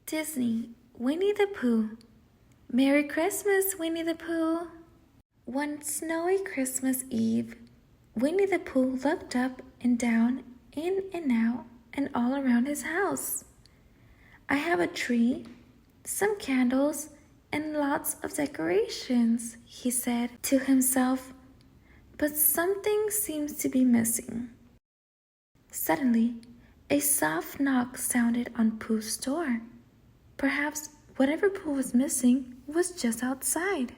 Disney, Winnie the Pooh. Merry Christmas, Winnie the Pooh. One snowy Christmas Eve, Winnie the Pooh looked up and down, in and out, and all around his house. I have a tree, some candles, and lots of decorations, he said to himself, but something seems to be missing. Suddenly, a soft knock sounded on Pooh's door. Perhaps whatever Pooh was missing was just outside.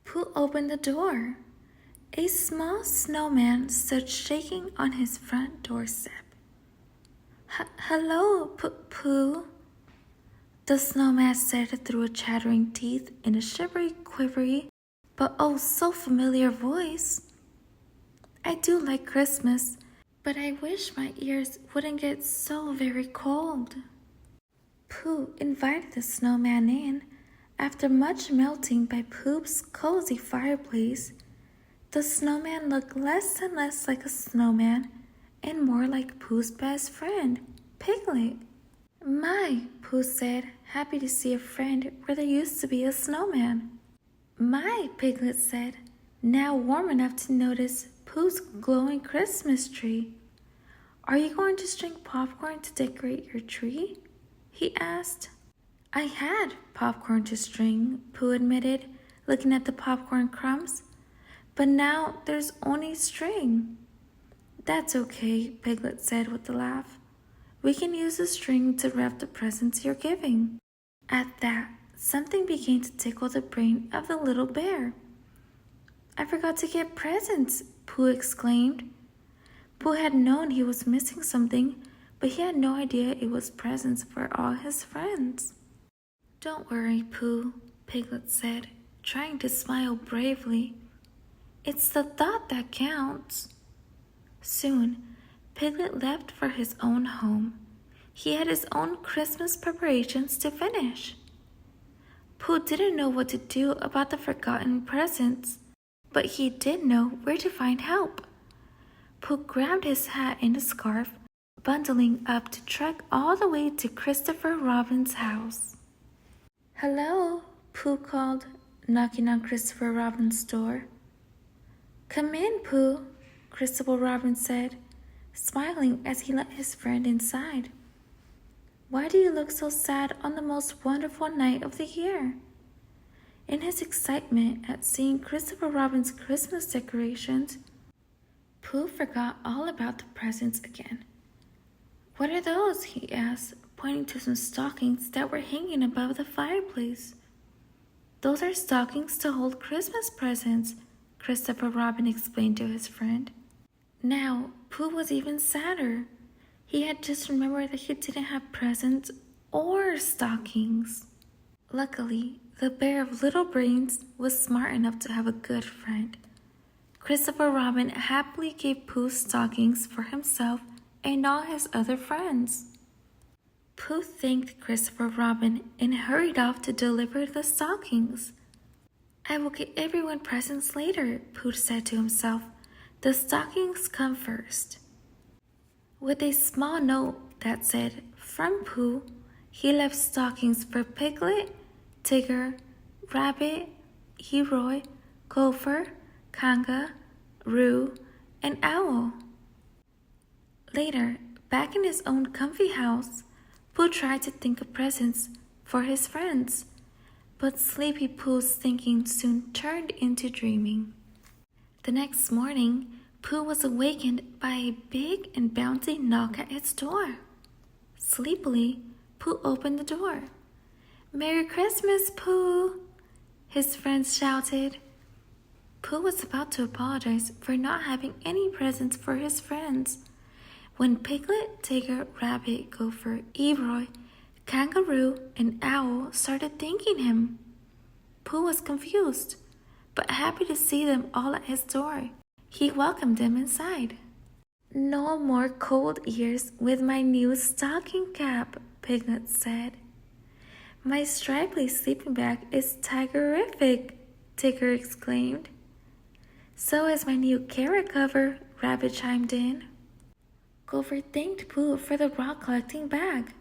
Pooh opened the door. A small snowman stood shaking on his front doorstep. Hello, Pooh, the snowman said through a chattering teeth in a shivery, quivery, but oh so familiar voice. I do like Christmas, but I wish my ears wouldn't get so very cold. Pooh invited the snowman in. After much melting by Pooh's cozy fireplace, the snowman looked less and less like a snowman and more like Pooh's best friend, Piglet. My, Pooh said, happy to see a friend where there used to be a snowman. My, Piglet said, now warm enough to notice Pooh's glowing Christmas tree. Are you going to string popcorn to decorate your tree? He asked. I had popcorn to string, Pooh admitted, looking at the popcorn crumbs. But now there's only string. That's okay, Piglet said with a laugh. We can use the string to wrap the presents you're giving. At that, something began to tickle the brain of the little bear. I forgot to get presents, Pooh exclaimed. Pooh had known he was missing something, but he had no idea it was presents for all his friends. Don't worry, Pooh, Piglet said, trying to smile bravely. It's the thought that counts. Soon, Piglet left for his own home. He had his own Christmas preparations to finish. Pooh didn't know what to do about the forgotten presents, but he did know where to find help. Pooh grabbed his hat and a scarf, bundling up to trek all the way to Christopher Robin's house. Hello, Pooh called, knocking on Christopher Robin's door. Come in, Pooh, Christopher Robin said, smiling as he let his friend inside. Why do you look so sad on the most wonderful night of the year? In his excitement at seeing Christopher Robin's Christmas decorations, Pooh forgot all about the presents again. What are those? He asked, pointing to some stockings that were hanging above the fireplace. Those are stockings to hold Christmas presents, Christopher Robin explained to his friend. Now, Pooh was even sadder. He had just remembered that he didn't have presents or stockings. Luckily, the bear of little brains was smart enough to have a good friend. Christopher Robin happily gave Pooh stockings for himself and all his other friends. Pooh thanked Christopher Robin and hurried off to deliver the stockings. I will get everyone presents later, Pooh said to himself. The stockings come first. With a small note that said, from Pooh, he left stockings for Piglet, Tigger, Rabbit, Leroy, Gopher, Kanga, Roo, and Owl. Later, back in his own comfy house, Pooh tried to think of presents for his friends, but Sleepy Pooh's thinking soon turned into dreaming. The next morning, Pooh was awakened by a big and bouncy knock at its door. Sleepily, Pooh opened the door. Merry Christmas, Pooh! His friends shouted. Pooh was about to apologize for not having any presents for his friends when Piglet, Tigger, Rabbit, Gopher, Leroy, Kangaroo, and Owl started thanking him. Pooh was confused, but happy to see them all at his door. He welcomed them inside. No more cold ears with my new stocking cap, Piglet said. My stripy sleeping bag is tigerific, Tigger exclaimed. So is my new carrot cover, Rabbit chimed in. Gopher thanked Pooh for the rock collecting bag.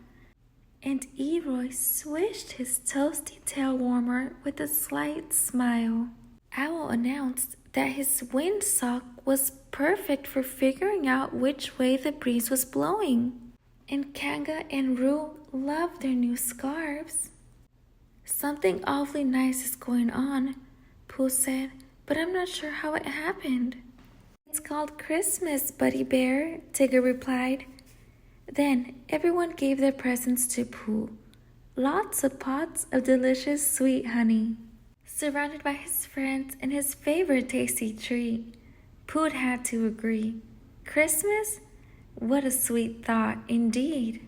and Eroy swished his toasty tail warmer with a slight smile. Owl announced that his windsock was perfect for figuring out which way the breeze was blowing. And Kanga and Roo loved their new scarves. Something awfully nice is going on, Pooh said, but I'm not sure how it happened. It's called Christmas, Buddy Bear, Tigger replied. Then everyone gave their presents to Pooh. Lots of pots of delicious sweet honey. Surrounded by his friends and his favorite tasty treat, Pooh had to agree. Christmas? What a sweet thought indeed.